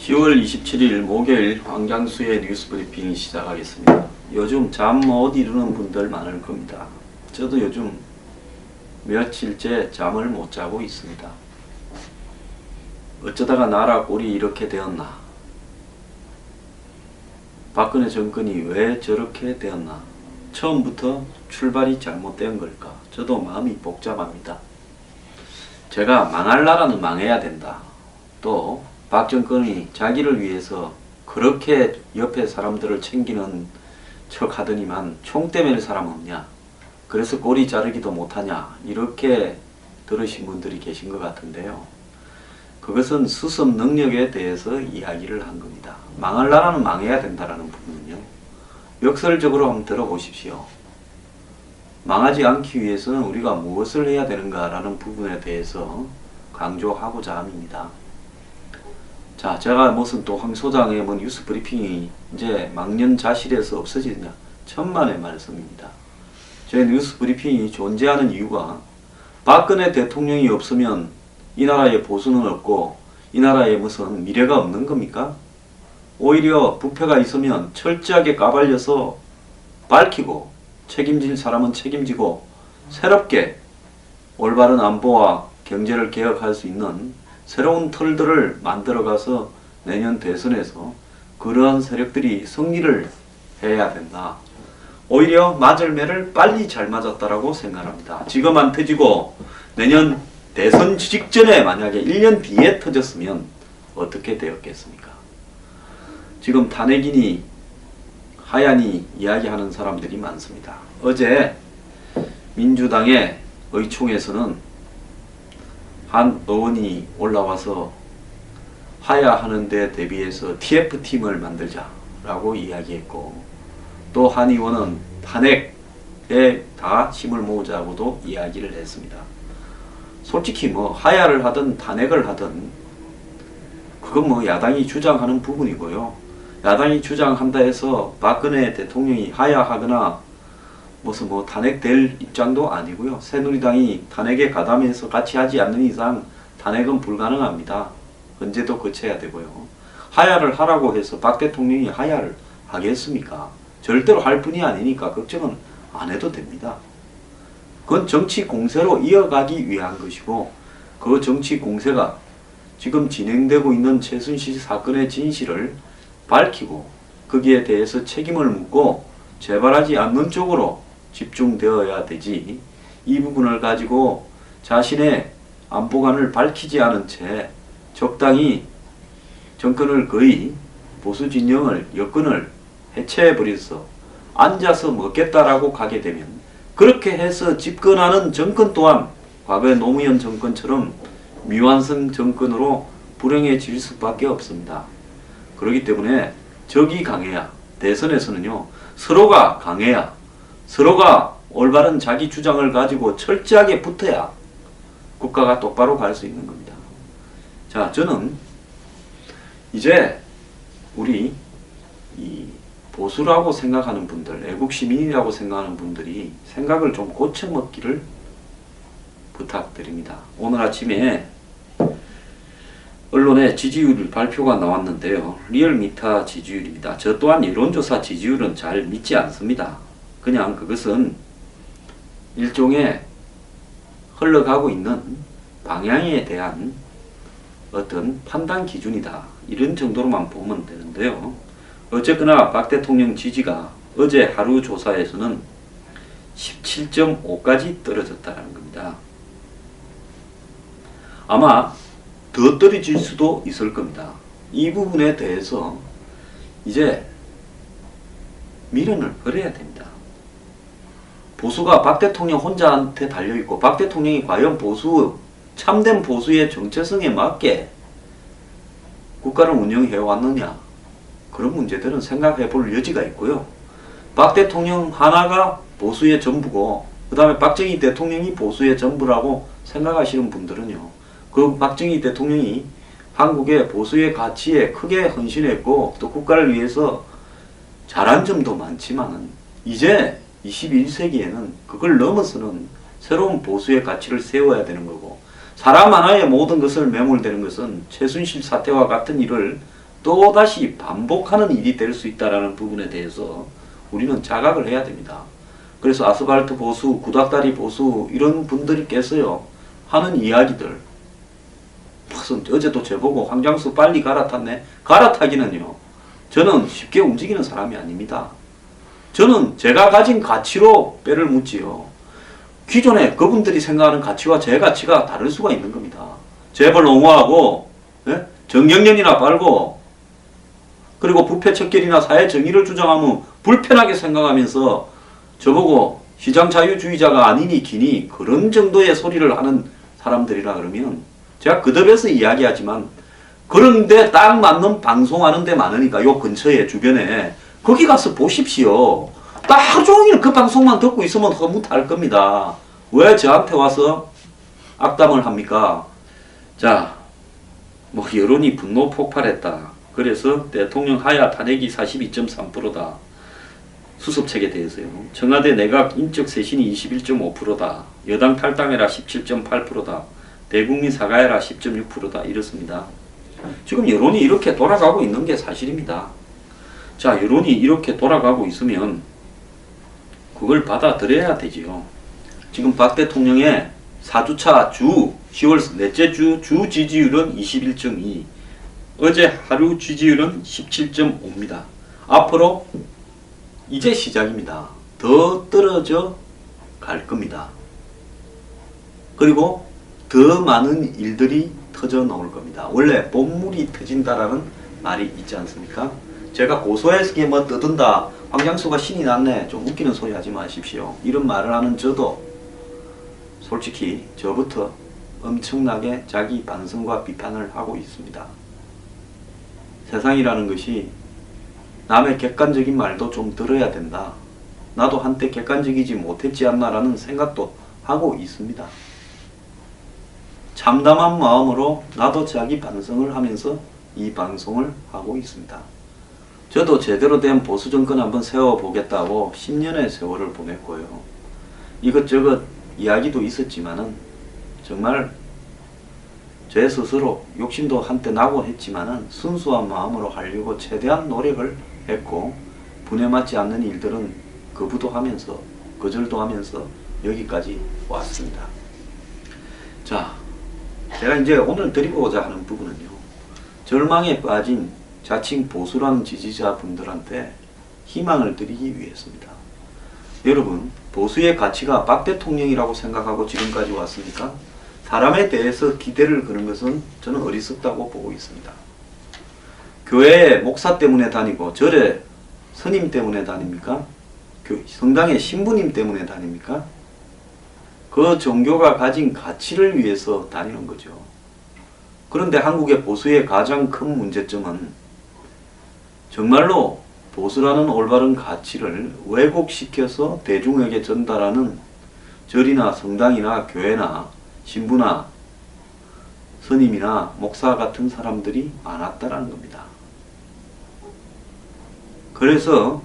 10월 27일 목요일 황장수의 뉴스 브리핑 시작하겠습니다. 요즘 잠 못 이루는 분들 많을 겁니다. 저도 요즘 며칠째 잠을 못 자고 있습니다. 어쩌다가 나라 꼴이 이렇게 되었나? 박근혜 정권이 왜 저렇게 되었나? 처음부터 출발이 잘못된 걸까? 저도 마음이 복잡합니다. 제가 망할 나라는 망해야 된다. 또 박 정권이 자기를 위해서 그렇게 옆에 사람들을 챙기는 척 하더니만 총대 맬 사람 없냐? 그래서 꼬리 자르기도 못하냐? 이렇게 들으신 분들이 계신 것 같은데요. 그것은 수습 능력에 대해서 이야기를 한 겁니다. 망할 나라는 망해야 된다라는 부분은요. 역설적으로 한번 들어보십시오. 망하지 않기 위해서는 우리가 무엇을 해야 되는가라는 부분에 대해서 강조하고자 합니다. 자, 제가 무슨 또 황 소장의 뭐 뉴스 브리핑이 이제 망년자실에서 없어지느냐? 천만의 말씀입니다. 제 뉴스 브리핑이 존재하는 이유가 박근혜 대통령이 없으면 이 나라의 보수는 없고 이 나라에 무슨 미래가 없는 겁니까? 오히려 부패가 있으면 철저하게 까발려서 밝히고 책임질 사람은 책임지고 새롭게 올바른 안보와 경제를 개혁할 수 있는 새로운 틀들을 만들어가서 내년 대선에서 그러한 세력들이 승리를 해야 된다. 오히려 맞을 매를 빨리 잘 맞았다라고 생각합니다. 지금 안 터지고 내년 대선 직전에 만약에 1년 뒤에 터졌으면 어떻게 되었겠습니까? 지금 탄핵이니 하야니 이야기하는 사람들이 많습니다. 어제 민주당의 의총에서는 한 의원이 올라와서 하야하는 데 대비해서 TF팀을 만들자라고 이야기했고, 또 한 의원은 탄핵에 다 힘을 모으자고도 이야기를 했습니다. 솔직히 뭐 하야를 하든 탄핵을 하든 그건 뭐 야당이 주장하는 부분이고요. 야당이 주장한다 해서 박근혜 대통령이 하야하거나 무슨 뭐 탄핵될 입장도 아니고요. 새누리당이 탄핵에 가담해서 같이 하지 않는 이상 탄핵은 불가능합니다. 언제도 거쳐야 되고요. 하야를 하라고 해서 박 대통령이 하야를 하겠습니까? 절대로 할 뿐이 아니니까 걱정은 안 해도 됩니다. 그건 정치 공세로 이어가기 위한 것이고, 그 정치 공세가 지금 진행되고 있는 최순실 사건의 진실을 밝히고 거기에 대해서 책임을 묻고 재발하지 않는 쪽으로 집중되어야 되지, 이 부분을 가지고 자신의 안보관을 밝히지 않은 채 적당히 정권을 거의 보수 진영을 여권을 해체해버려서 앉아서 먹겠다라고 가게 되면, 그렇게 해서 집권하는 정권 또한 과거의 노무현 정권처럼 미완성 정권으로 불행해질 수밖에 없습니다. 그렇기 때문에 적이 강해야, 대선에서는요, 서로가 강해야, 서로가 올바른 자기 주장을 가지고 철저하게 붙어야 국가가 똑바로 갈 수 있는 겁니다. 자, 저는 이제 우리 이 보수라고 생각하는 분들, 애국시민이라고 생각하는 분들이 생각을 좀 고쳐먹기를 부탁드립니다. 오늘 아침에 언론에 지지율 발표가 나왔는데요. 리얼미터 지지율입니다. 저 또한 여론조사 지지율은 잘 믿지 않습니다. 그냥 그것은 일종의 흘러가고 있는 방향에 대한 어떤 판단 기준이다, 이런 정도로만 보면 되는데요. 어쨌거나 박 대통령 지지가 어제 하루 조사에서는 17.5까지 떨어졌다는 겁니다. 아마 더 떨어질 수도 있을 겁니다. 이 부분에 대해서 이제 미련을 버려야 됩니다. 보수가 박 대통령 혼자한테 달려있고, 박 대통령이 과연 보수, 참된 보수의 정체성에 맞게 국가를 운영해 왔느냐, 그런 문제들은 생각해 볼 여지가 있고요. 박 대통령 하나가 보수의 전부고, 그 다음에 박정희 대통령이 보수의 전부라고 생각하시는 분들은요, 그 박정희 대통령이 한국의 보수의 가치에 크게 헌신했고 또 국가를 위해서 잘한 점도 많지만은, 이제 21세기에는 그걸 넘어서는 새로운 보수의 가치를 세워야 되는 거고, 사람 하나의 모든 것을 매몰되는 것은 최순실 사태와 같은 일을 또다시 반복하는 일이 될 수 있다는 부분에 대해서 우리는 자각을 해야 됩니다. 그래서 아스팔트 보수, 구닥다리 보수 이런 분들께서요 하는 이야기들, 무슨 어제도 저보고 황장수 빨리 갈아탔네. 갈아타기는요, 저는 쉽게 움직이는 사람이 아닙니다. 저는 제가 가진 가치로 뼈를 묻지요. 기존에 그분들이 생각하는 가치와 제 가치가 다를 수가 있는 겁니다. 재벌 옹호하고 정경련이나 빨고 그리고 부패척결이나 사회 정의를 주장하면 불편하게 생각하면서 저보고 시장 자유주의자가 아니니 기니 그런 정도의 소리를 하는 사람들이라 그러면 제가 그들에서 이야기하지만, 그런데 딱 맞는 방송하는 데 많으니까 요 근처에 주변에 거기 가서 보십시오. 딱 하루 종일 그 방송만 듣고 있으면 허무탈 겁니다. 왜 저한테 와서 악담을 합니까? 자, 뭐 여론이 분노 폭발했다. 그래서 대통령 하야 탄핵이 42.3%다. 수습책에 대해서요. 청와대 내각 인적 쇄신이 21.5%다. 여당 탈당해라 17.8%다. 대국민 사과해라 10.6%다. 이렇습니다. 지금 여론이 이렇게 돌아가고 있는 게 사실입니다. 자, 여론이 이렇게 돌아가고 있으면 그걸 받아들여야 되지요. 지금 박 대통령의 4주차 10월 넷째 주 지지율은 21.2, 어제 하루 지지율은 17.5입니다. 앞으로 이제 시작입니다. 더 떨어져 갈 겁니다. 그리고 더 많은 일들이 터져 나올 겁니다. 원래 본물이 터진다라는 말이 있지 않습니까? 제가 고소해서 뭐 떠든다, 황장수가 신이 났네, 좀 웃기는 소리 하지 마십시오. 이런 말을 하는 저도 솔직히 저부터 엄청나게 자기 반성과 비판을 하고 있습니다. 세상이라는 것이 남의 객관적인 말도 좀 들어야 된다. 나도 한때 객관적이지 못했지 않나라는 생각도 하고 있습니다. 참담한 마음으로 나도 자기 반성을 하면서 이 방송을 하고 있습니다. 저도 제대로 된 보수정권 한번 세워보겠다고 10년의 세월을 보냈고요. 이것저것 이야기도 있었지만은 정말 제 스스로 욕심도 한때 나곤 했지만은 순수한 마음으로 하려고 최대한 노력을 했고, 분에 맞지 않는 일들은 거부도 하면서 거절도 하면서 여기까지 왔습니다. 자, 제가 이제 오늘 드리고자 하는 부분은요, 절망에 빠진 자칭 보수라는 지지자분들한테 희망을 드리기 위해서입니다. 여러분, 보수의 가치가 박 대통령이라고 생각하고 지금까지 왔습니까? 사람에 대해서 기대를 거는 것은 저는 어리석다고 보고 있습니다. 교회에 목사 때문에 다니고 절에 스님 때문에 다닙니까? 성당에 신부님 때문에 다닙니까? 그 종교가 가진 가치를 위해서 다니는 거죠. 그런데 한국의 보수의 가장 큰 문제점은 정말로 보수라는 올바른 가치를 왜곡시켜서 대중에게 전달하는 절이나 성당이나 교회나 신부나 스님이나 목사 같은 사람들이 많았다라는 겁니다. 그래서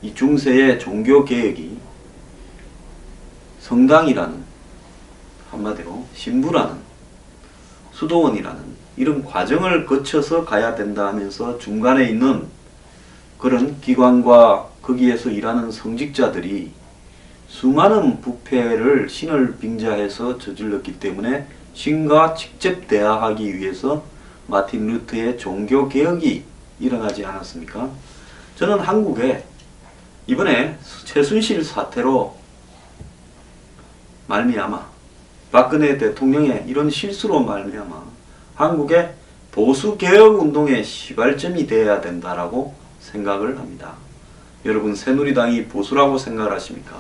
이 중세의 종교개혁이 성당이라는, 한마디로 신부라는, 수도원이라는 이런 과정을 거쳐서 가야 된다 하면서 중간에 있는 그런 기관과 거기에서 일하는 성직자들이 수많은 부패를 신을 빙자해서 저질렀기 때문에 신과 직접 대화하기 위해서 마틴 루터의 종교개혁이 일어나지 않았습니까? 저는 한국에 이번에 최순실 사태로 말미암아, 박근혜 대통령의 이런 실수로 말미암아 한국의 보수개혁운동의 시발점이 되어야 된다라고 생각을 합니다. 여러분, 새누리당이 보수라고 생각을 하십니까?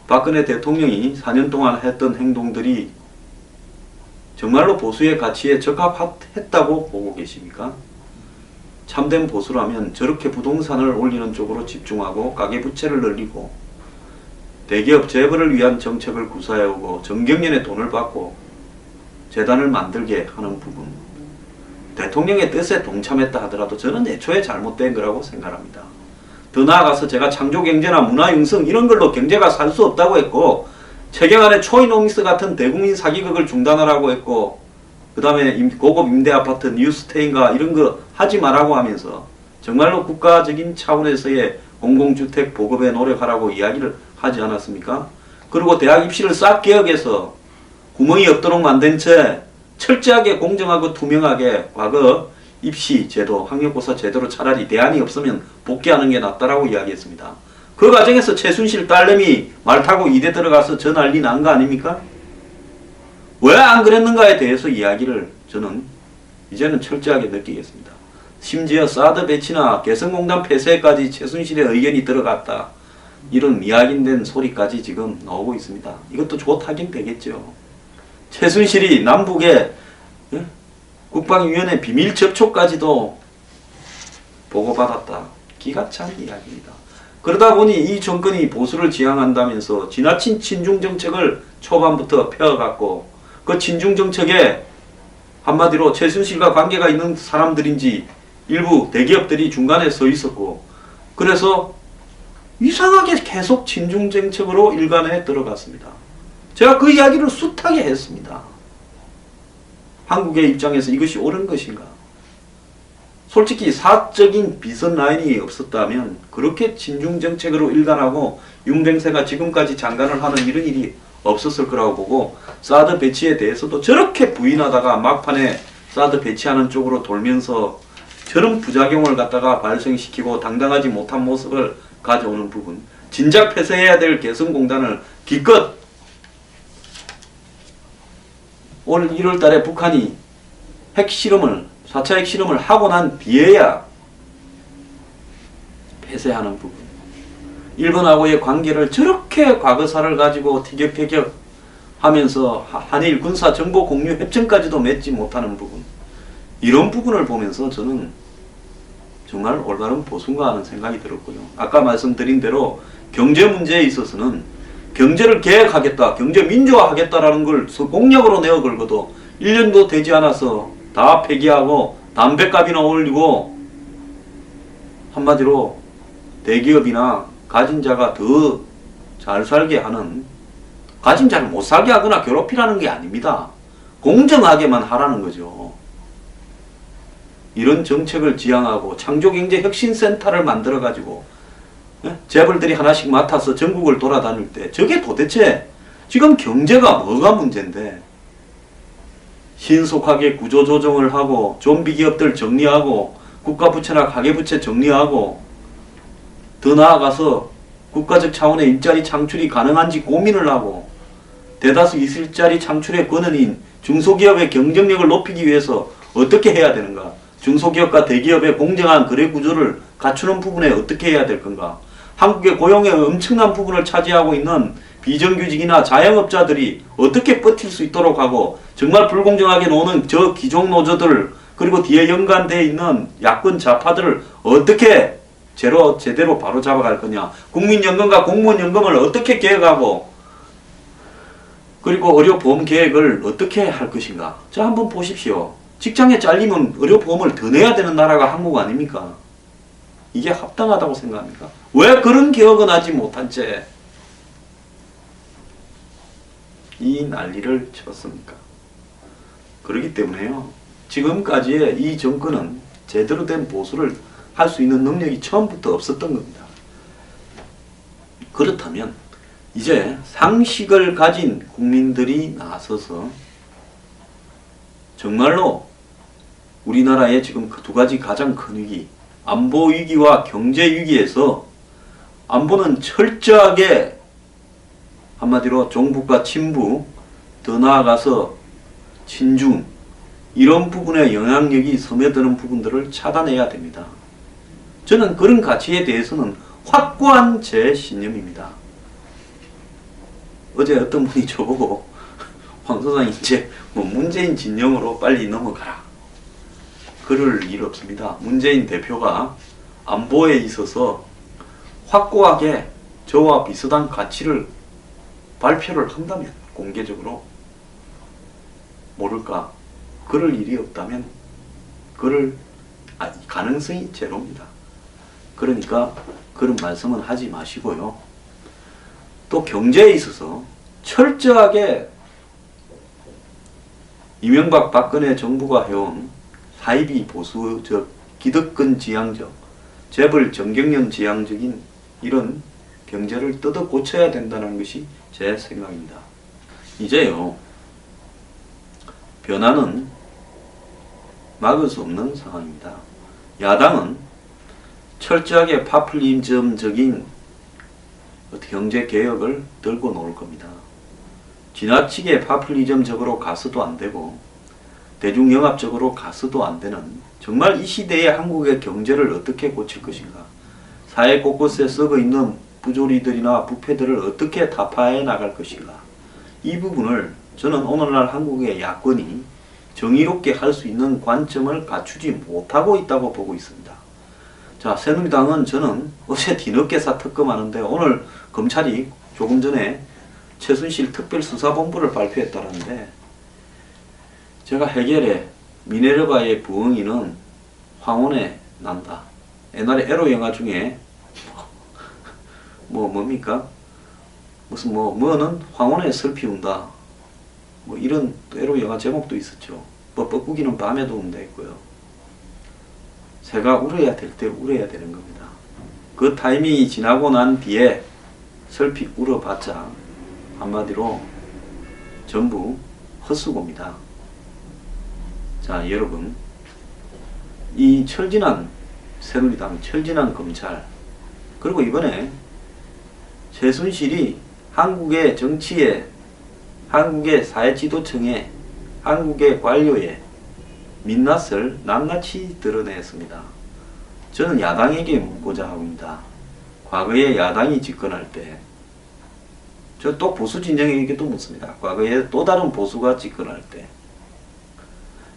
박근혜 대통령이 4년 동안 했던 행동들이 정말로 보수의 가치에 적합했다고 보고 계십니까? 참된 보수라면 저렇게 부동산을 올리는 쪽으로 집중하고 가계부채를 늘리고 대기업 재벌을 위한 정책을 구사해오고 정경련의 돈을 받고 재단을 만들게 하는 부분, 대통령의 뜻에 동참했다 하더라도 저는 애초에 잘못된 거라고 생각합니다. 더 나아가서 제가 창조경제나 문화융성 이런 걸로 경제가 살 수 없다고 했고, 최경환의 초이노믹스 같은 대국민 사기극을 중단하라고 했고, 그 다음에 고급 임대아파트 뉴스테인가 이런 거 하지 말라고 하면서 정말로 국가적인 차원에서의 공공주택 보급에 노력하라고 이야기를 하지 않았습니까? 그리고 대학 입시를 싹 개혁해서 구멍이 없도록 만든 채 철저하게 공정하고 투명하게 과거 입시 제도, 학력고사 제도로 차라리 대안이 없으면 복귀하는 게 낫다라고 이야기했습니다. 그 과정에서 최순실 딸내미 말 타고 이대 들어가서 저 난리 난 거 아닙니까? 왜 안 그랬는가에 대해서 이야기를 저는 이제는 철저하게 느끼겠습니다. 심지어 사드 배치나 개성공단 폐쇄까지 최순실의 의견이 들어갔다. 이런 미확인된 소리까지 지금 나오고 있습니다. 이것도 좋다긴 되겠죠. 최순실이 남북의 국방위원회 비밀 접촉까지도 보고받았다. 기가 찬 이야기입니다. 그러다 보니 이 정권이 보수를 지향한다면서 지나친 친중 정책을 초반부터 펴갖고 그 친중 정책에 한마디로 최순실과 관계가 있는 사람들인지 일부 대기업들이 중간에 서 있었고 그래서 이상하게 계속 친중 정책으로 일관해 들어갔습니다. 제가 그 이야기를 숱하게 했습니다. 한국의 입장에서 이것이 옳은 것인가? 솔직히 사적인 비선 라인이 없었다면 그렇게 친중 정책으로 일관하고 윤병세가 지금까지 장관을 하는 이런 일이 없었을 거라고 보고 사드 배치에 대해서도 저렇게 부인하다가 막판에 사드 배치하는 쪽으로 돌면서 저런 부작용을 갖다가 발생시키고 당당하지 못한 모습을 가져오는 부분, 진작 폐쇄해야 될 개성공단을 기껏 올 1월 달에 북한이 핵실험을 4차 핵실험을 하고 난 뒤에야 폐쇄하는 부분, 일본하고의 관계를 저렇게 과거사를 가지고 티격태격 하면서 한일 군사정보 공유 협정까지도 맺지 못하는 부분, 이런 부분을 보면서 저는 정말 올바른 보수인가 하는 생각이 들었고요. 아까 말씀드린 대로 경제 문제에 있어서는 경제를 개혁하겠다, 경제 민주화하겠다라는 걸 공약으로 내어 걸고도 1년도 되지 않아서 다 폐기하고 담배값이나 올리고 한마디로 대기업이나 가진 자가 더 잘 살게 하는, 가진 자를 못 살게 하거나 괴롭히라는 게 아닙니다. 공정하게만 하라는 거죠. 이런 정책을 지향하고 창조경제혁신센터를 만들어가지고 재벌들이 하나씩 맡아서 전국을 돌아다닐 때 저게 도대체 지금 경제가 뭐가 문제인데 신속하게 구조조정을 하고 좀비 기업들 정리하고 국가부채나 가계부채 정리하고 더 나아가서 국가적 차원의 일자리 창출이 가능한지 고민을 하고 대다수 일자리 창출의 권한인 중소기업의 경쟁력을 높이기 위해서 어떻게 해야 되는가, 중소기업과 대기업의 공정한 거래 구조를 갖추는 부분에 어떻게 해야 될 건가, 한국의 고용의 엄청난 부분을 차지하고 있는 비정규직이나 자영업자들이 어떻게 버틸 수 있도록 하고 정말 불공정하게 노는 저 기종 노조들 그리고 뒤에 연관되어 있는 야권 좌파들을 어떻게 제대로 바로 잡아갈 거냐, 국민연금과 공무원연금을 어떻게 개혁하고 그리고 의료보험 계획을 어떻게 할 것인가. 자, 한번 보십시오. 직장에 잘리면 의료보험을 더 내야 되는 나라가 한국 아닙니까? 이게 합당하다고 생각합니까? 왜 그런 개혁은 하지 못한 채 이 난리를 쳤습니까? 그렇기 때문에요, 지금까지의 이 정권은 제대로 된 보수를 할 수 있는 능력이 처음부터 없었던 겁니다. 그렇다면 이제 상식을 가진 국민들이 나서서 정말로 우리나라의 지금 그 두 가지 가장 큰 위기, 안보 위기와 경제 위기에서 안보는 철저하게 한마디로 종북과 친북, 더 나아가서 친중, 이런 부분에 영향력이 스며드는 부분들을 차단해야 됩니다. 저는 그런 가치에 대해서는 확고한 제 신념입니다. 어제 어떤 분이 저보고 황 소장 이제 문재인 진영으로 빨리 넘어가라. 그럴 일 없습니다. 문재인 대표가 안보에 있어서 확고하게 저와 비슷한 가치를 발표를 한다면 공개적으로 모를까, 그럴 일이 없다면 가능성이 제로입니다. 그러니까 그런 말씀은 하지 마시고요. 또 경제에 있어서 철저하게 이명박 박근혜 정부가 해온 사이비 보수적 기득권 지향적 재벌 정경련 지향적인 이런 경제를 뜯어 고쳐야 된다는 것이 제 생각입니다. 이제요, 변화는 막을 수 없는 상황입니다. 야당은 철저하게 파퓰리즘적인 경제 개혁을 들고 놓을 겁니다. 지나치게 파퓰리즘적으로 가서도 안 되고 대중영합적으로 가서도 안 되는, 정말 이 시대의 한국의 경제를 어떻게 고칠 것인가, 사회 곳곳에 썩어 있는 부조리들이나 부패들을 어떻게 타파해 나갈 것인가, 이 부분을 저는 오늘날 한국의 야권이 정의롭게 할 수 있는 관점을 갖추지 못하고 있다고 보고 있습니다. 자, 새누리당은 저는 어제 뒤늦게서 특검하는데 오늘 검찰이 조금 전에 최순실 특별수사본부를 발표했다는데, 제가 해결해 미네르바의 부엉이는 황혼에 난다. 옛날에 에로 영화 중에 뭡니까? 무슨 뭐는 황혼에 슬피 운다. 뭐 이런 에로 영화 제목도 있었죠. 뭐 뻐꾸기는 밤에도 운다 했고요. 새가 울어야 될 때 울어야 되는 겁니다. 그 타이밍이 지나고 난 뒤에 슬피 울어봤자 한마디로 전부 헛수고입니다. 자, 여러분, 이 철진한 새누리당, 철진한 검찰, 그리고 이번에 최순실이 한국의 정치에, 한국의 사회지도층에, 한국의 관료에 민낯을 낱낱이 드러냈습니다. 저는 야당에게 묻고자 합니다. 과거에 야당이 집권할 때, 저 또 보수 진영에게도 묻습니다. 과거에 또 다른 보수가 집권할 때,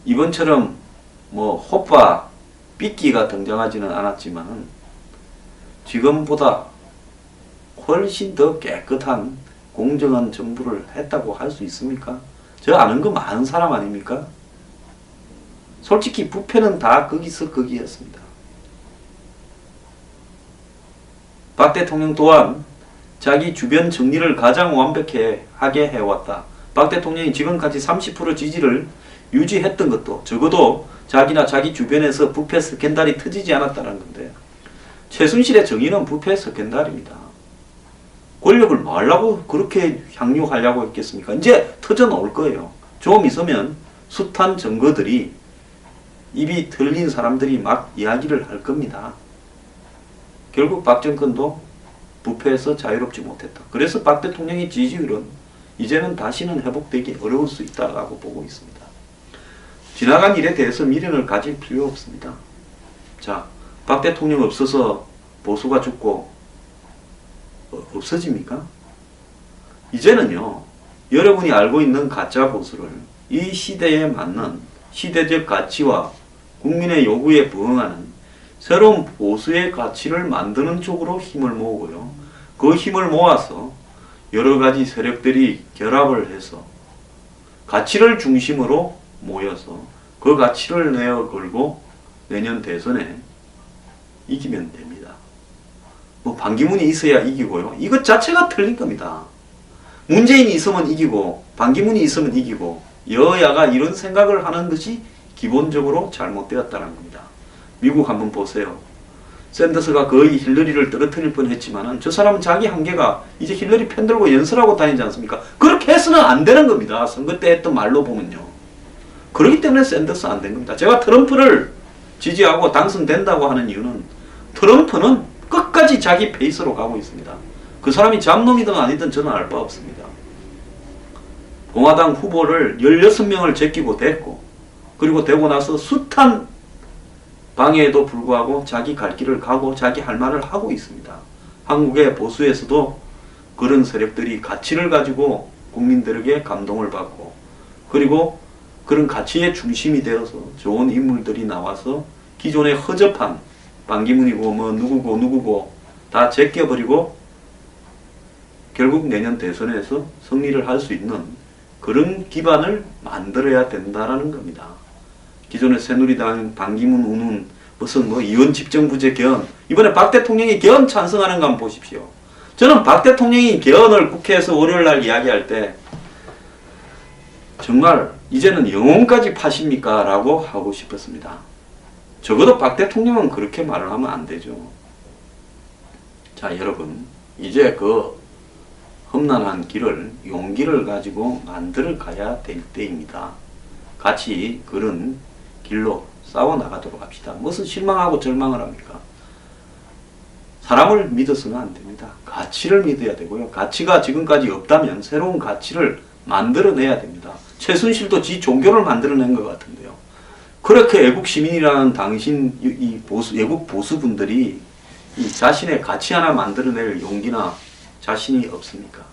이번처럼 호빠, 삐끼가 등장하지는 않았지만 지금보다 훨씬 더 깨끗한 공정한 정부를 했다고 할 수 있습니까? 저 아는 거 많은 사람 아닙니까? 솔직히 부패는 다 거기서 거기였습니다. 박 대통령 또한 자기 주변 정리를 가장 완벽하게 해왔다. 박 대통령이 지금까지 30% 지지를 유지했던 것도 적어도 자기나 자기 주변에서 부패 스캔들이 터지지 않았다는 건데, 최순실의 정의는 부패 스캔들입니다. 권력을 뭐 하려고 그렇게 향유하려고 했겠습니까? 이제 터져 나올 거예요. 좀 있으면 숱한 증거들이, 입이 털린 사람들이 막 이야기를 할 겁니다. 결국 박 정권도 부패에서 자유롭지 못했다. 그래서 박 대통령의 지지율은 이제는 다시는 회복되기 어려울 수 있다고 보고 있습니다. 지나간 일에 대해서 미련을 가질 필요 없습니다. 자, 박 대통령 없어서 보수가 죽고 없어집니까? 이제는요, 여러분이 알고 있는 가짜 보수를 이 시대에 맞는 시대적 가치와 국민의 요구에 부응하는 새로운 보수의 가치를 만드는 쪽으로 힘을 모으고요. 그 힘을 모아서 여러 가지 세력들이 결합을 해서 가치를 중심으로 모여서 그 가치를 내어 걸고 내년 대선에 이기면 됩니다. 반기문이 있어야 이기고요. 이것 자체가 틀린 겁니다. 문재인이 있으면 이기고 반기문이 있으면 이기고, 여야가 이런 생각을 하는 것이 기본적으로 잘못되었다는 겁니다. 미국 한번 보세요. 샌더스가 거의 힐러리를 떨어뜨릴 뻔했지만은 저 사람은 자기 한계가 이제 힐러리 편들고 연설하고 다니지 않습니까? 그렇게 해서는 안 되는 겁니다. 선거 때 했던 말로 보면요. 그렇기 때문에 샌더스 안 된 겁니다. 제가 트럼프를 지지하고 당선된다고 하는 이유는, 트럼프는 끝까지 자기 페이스로 가고 있습니다. 그 사람이 잡놈이든 아니든 저는 알 바 없습니다. 공화당 후보를 16명을 제끼고 됐고, 그리고 되고 나서 숱한 방해에도 불구하고 자기 갈 길을 가고 자기 할 말을 하고 있습니다. 한국의 보수에서도 그런 세력들이 가치를 가지고 국민들에게 감동을 받고, 그리고 그런 가치의 중심이 되어서 좋은 인물들이 나와서 기존에 허접한 반기문이고 누구고 다 제껴버리고 결국 내년 대선에서 승리를 할 수 있는 그런 기반을 만들어야 된다라는 겁니다. 기존의 새누리당, 반기문 우는 무슨 이원 집정부제 개헌, 이번에 박 대통령이 개헌 찬성하는 거 한번 보십시오. 저는 박 대통령이 개헌을 국회에서 월요일 날 이야기할 때 정말 이제는 영혼까지 파십니까? 라고 하고 싶었습니다. 적어도 박 대통령은 그렇게 말을 하면 안 되죠. 자, 여러분, 이제 그 험난한 길을 용기를 가지고 만들어 가야 될 때입니다. 같이 그런 길로 싸워 나가도록 합시다. 무슨 실망하고 절망을 합니까? 사람을 믿어서는 안 됩니다. 가치를 믿어야 되고요. 가치가 지금까지 없다면 새로운 가치를 만들어내야 됩니다. 최순실도 지 종교를 만들어낸 것 같은데요. 그렇게 애국 시민이라는 당신 이 애국 보수분들이 이 자신의 가치 하나 만들어낼 용기나 자신이 없습니까?